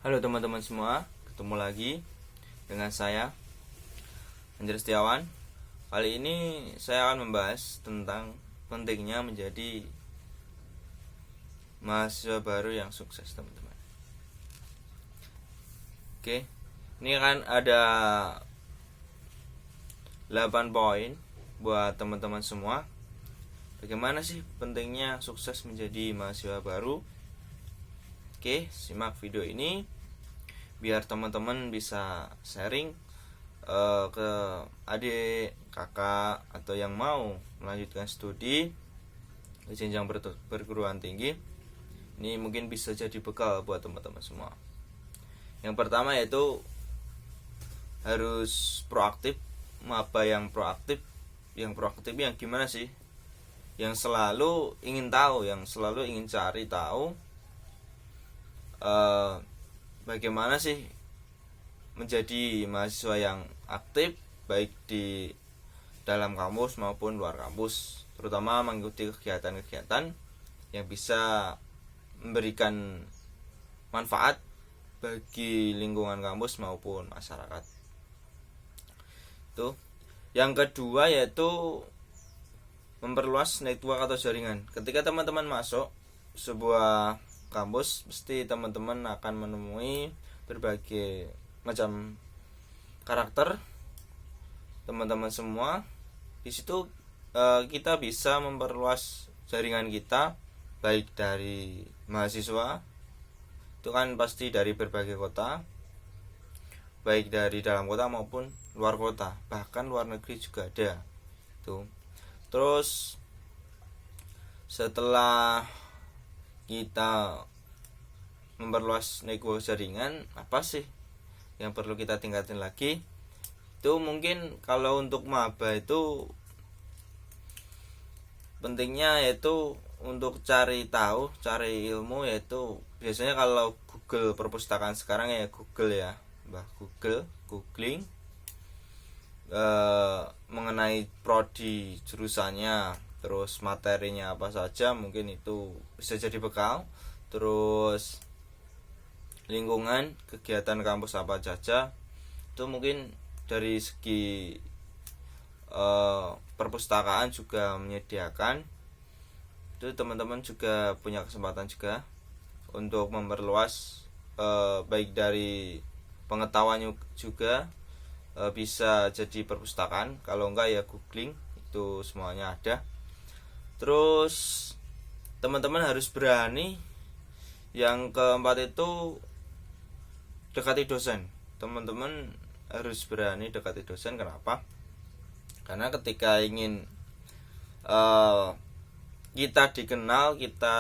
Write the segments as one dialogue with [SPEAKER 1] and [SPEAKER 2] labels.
[SPEAKER 1] Halo teman-teman semua, ketemu lagi dengan saya Anjar Setiawan. Kali ini saya akan membahas tentang pentingnya menjadi mahasiswa baru yang sukses, teman-teman. Oke, ini akan ada 8 poin buat teman-teman semua. Bagaimana sih pentingnya sukses menjadi mahasiswa baru? Oke, simak video ini biar teman-teman bisa sharing ke adik, kakak, atau yang mau melanjutkan studi ke jenjang perguruan tinggi. Ini mungkin bisa jadi bekal buat teman-teman semua. Yang pertama yaitu harus proaktif. Maba yang proaktif. Yang proaktif yang gimana sih? Yang selalu ingin tahu, yang selalu ingin cari tahu bagaimana sih menjadi mahasiswa yang aktif baik di dalam kampus maupun luar kampus, terutama mengikuti kegiatan-kegiatan yang bisa memberikan manfaat bagi lingkungan kampus maupun masyarakat. Itu. Yang kedua yaitu memperluas network atau jaringan. Ketika teman-teman masuk sebuah kampus, pasti teman-teman akan menemui berbagai macam karakter teman-teman semua. Di situ kita bisa memperluas jaringan kita, baik dari mahasiswa, itu kan pasti dari berbagai kota, baik dari dalam kota maupun luar kota, bahkan luar negeri juga ada. Tuh. Terus setelah kita memperluas network jaringan, apa sih yang perlu kita tingkatin lagi? Itu mungkin kalau untuk maba itu pentingnya yaitu untuk cari tahu, cari ilmu, yaitu biasanya kalau Google perpustakaan sekarang ya Google ya, googling mengenai prodi jurusannya, terus materinya apa saja, mungkin itu bisa jadi bekal. Terus lingkungan kegiatan kampus apa saja, itu mungkin dari segi perpustakaan juga menyediakan. Itu teman-teman juga punya kesempatan juga untuk memperluas baik dari pengetahuan juga, bisa jadi perpustakaan, kalau enggak ya googling, itu semuanya ada. Terus teman-teman harus berani. Yang keempat itu dekati dosen. Teman-teman harus berani dekati dosen. Kenapa? Karena ketika ingin kita dikenal, kita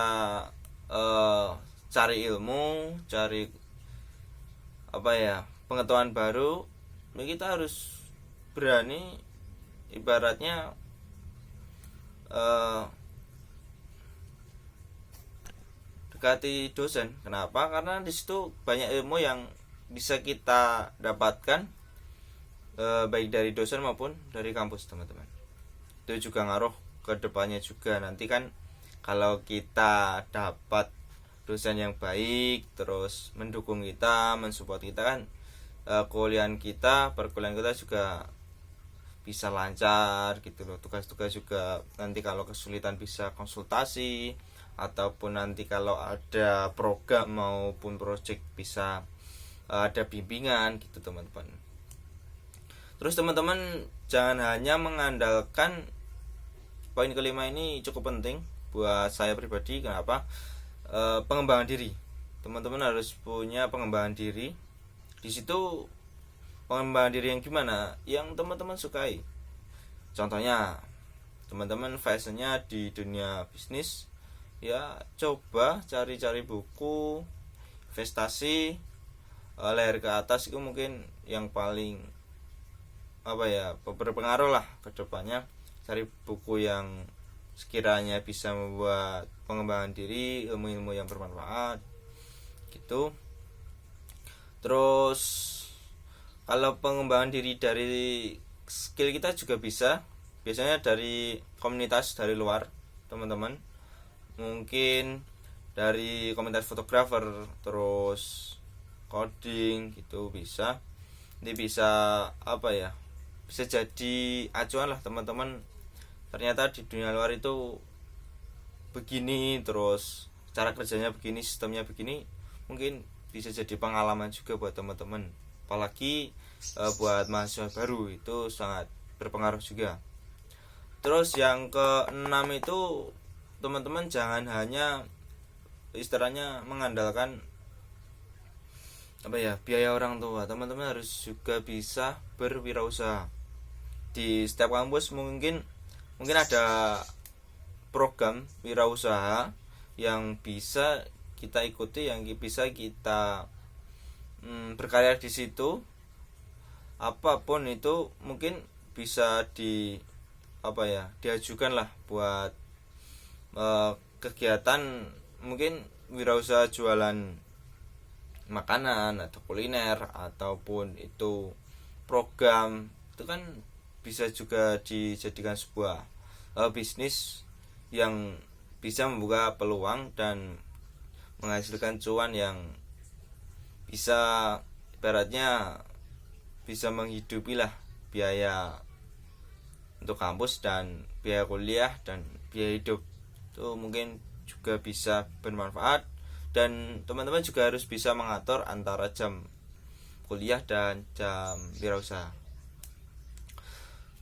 [SPEAKER 1] cari ilmu, cari pengetahuan baru, kita harus berani, ibaratnya dekati dosen. Kenapa? Karena di situ banyak ilmu yang bisa kita dapatkan, baik dari dosen maupun dari kampus, teman-teman. Itu juga ngaruh ke depannya juga. Nanti kan kalau kita dapat dosen yang baik, terus mendukung kita, mensupport kita, kan perkuliahan kita juga bisa lancar gitu loh. Tugas-tugas juga nanti kalau kesulitan bisa konsultasi, ataupun nanti kalau ada program maupun project bisa ada bimbingan gitu, teman-teman. Terus teman-teman jangan hanya mengandalkan, poin kelima ini cukup penting buat saya pribadi. Kenapa? Pengembangan diri. Teman-teman harus punya pengembangan diri. Di situ pengembangan diri yang gimana? Yang teman-teman sukai. Contohnya, teman-teman fashionnya di dunia bisnis, ya coba cari-cari buku investasi, leher ke atas, itu mungkin yang paling berpengaruh lah ke depannya. Cari buku yang sekiranya bisa membuat pengembangan diri, ilmu-ilmu yang bermanfaat gitu. Terus kalau pengembangan diri dari skill kita juga bisa, biasanya dari komunitas dari luar, teman-teman. Mungkin dari komunitas fotografer, terus coding gitu bisa. Ini bisa apa ya, bisa jadi acuan lah teman-teman, ternyata di dunia luar itu begini, terus cara kerjanya begini, sistemnya begini. Mungkin bisa jadi pengalaman juga buat teman-teman, apalagi buat mahasiswa baru itu sangat berpengaruh juga. Terus yang keenam itu teman-teman jangan hanya istilahnya mengandalkan apa ya, biaya orang tua. Teman-teman harus juga bisa berwirausaha. Di setiap kampus mungkin ada program wirausaha yang bisa kita ikuti, yang bisa kita berkarya di situ. Apapun itu mungkin bisa diajukan lah buat kegiatan, mungkin wirausaha jualan makanan atau kuliner, ataupun itu program, itu kan bisa juga dijadikan sebuah bisnis yang bisa membuka peluang dan menghasilkan cuan yang bisa ibaratnya bisa menghidupi lah biaya untuk kampus dan biaya kuliah dan biaya hidup. Itu mungkin juga bisa bermanfaat, dan teman-teman juga harus bisa mengatur antara jam kuliah dan jam wirausaha.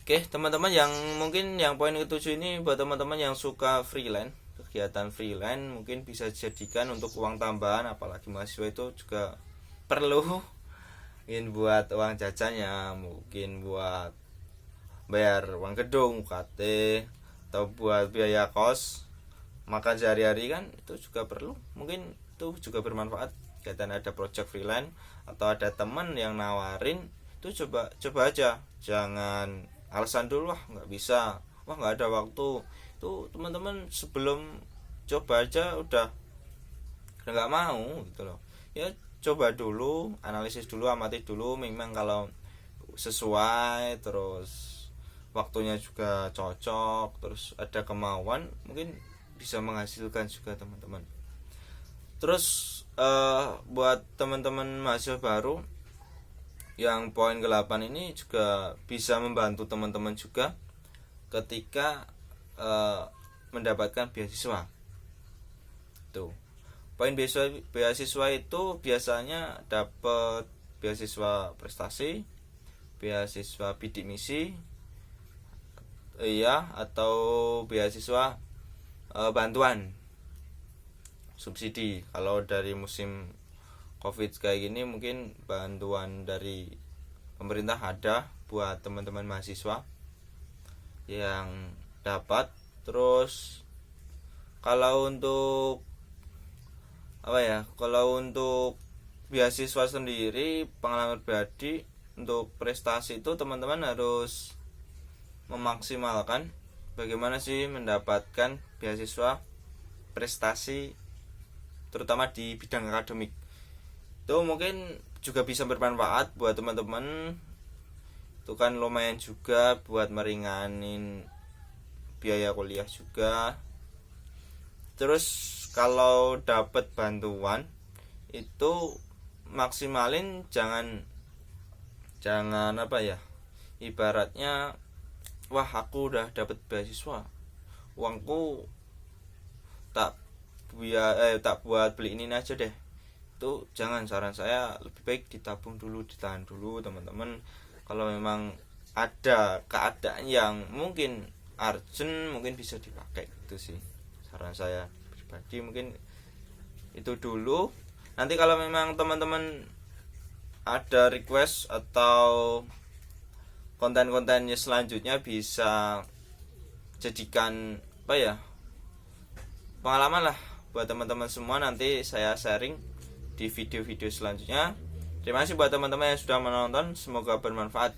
[SPEAKER 1] Oke teman-teman, yang mungkin yang poin ke-7 ini buat teman-teman yang suka freelance, kegiatan freelance mungkin bisa dijadikan untuk uang tambahan, apalagi mahasiswa itu juga perlu mungkin buat uang jajannya, mungkin buat bayar uang gedung UKT, atau buat biaya kos, makan sehari-hari kan itu juga perlu. Mungkin itu juga bermanfaat. Kegiatan ada project freelance atau ada teman yang nawarin, itu coba aja, jangan alasan dulu wah nggak bisa, wah nggak ada waktu. Itu teman-teman sebelum coba aja udah nggak mau gitu loh. Ya coba dulu, analisis dulu, amati dulu, memang kalau sesuai, terus waktunya juga cocok, terus ada kemauan, mungkin bisa menghasilkan juga teman-teman. Terus buat teman-teman mahasiswa baru, yang poin ke-8 ini juga bisa membantu teman-teman juga ketika mendapatkan beasiswa. Tuh. Poin beasiswa itu biasanya dapat beasiswa prestasi, beasiswa bidik misi, atau beasiswa bantuan subsidi. Kalau dari musim Covid kayak gini, mungkin bantuan dari pemerintah ada buat teman-teman mahasiswa yang dapat. Terus kalau untuk beasiswa sendiri, pengalaman pribadi untuk prestasi itu teman-teman harus memaksimalkan bagaimana sih mendapatkan beasiswa prestasi, terutama di bidang akademik. Itu mungkin juga bisa bermanfaat buat teman-teman. Itu kan lumayan juga buat meringanin biaya kuliah juga. Terus kalau dapat bantuan itu maksimalin, jangan ibaratnya wah aku udah dapat beasiswa, uangku tak buat beli ini aja deh. Itu jangan, saran saya lebih baik ditabung dulu, ditahan dulu teman-teman. Kalau memang ada keadaan yang mungkin urgent, mungkin bisa dipakai, gitu sih saran saya pribadi. Mungkin itu dulu. Nanti kalau memang teman-teman ada request atau konten-kontennya selanjutnya, bisa jadikan pengalaman lah buat teman-teman semua. Nanti saya sharing di video-video selanjutnya. Terima kasih buat teman-teman yang sudah menonton, semoga bermanfaat.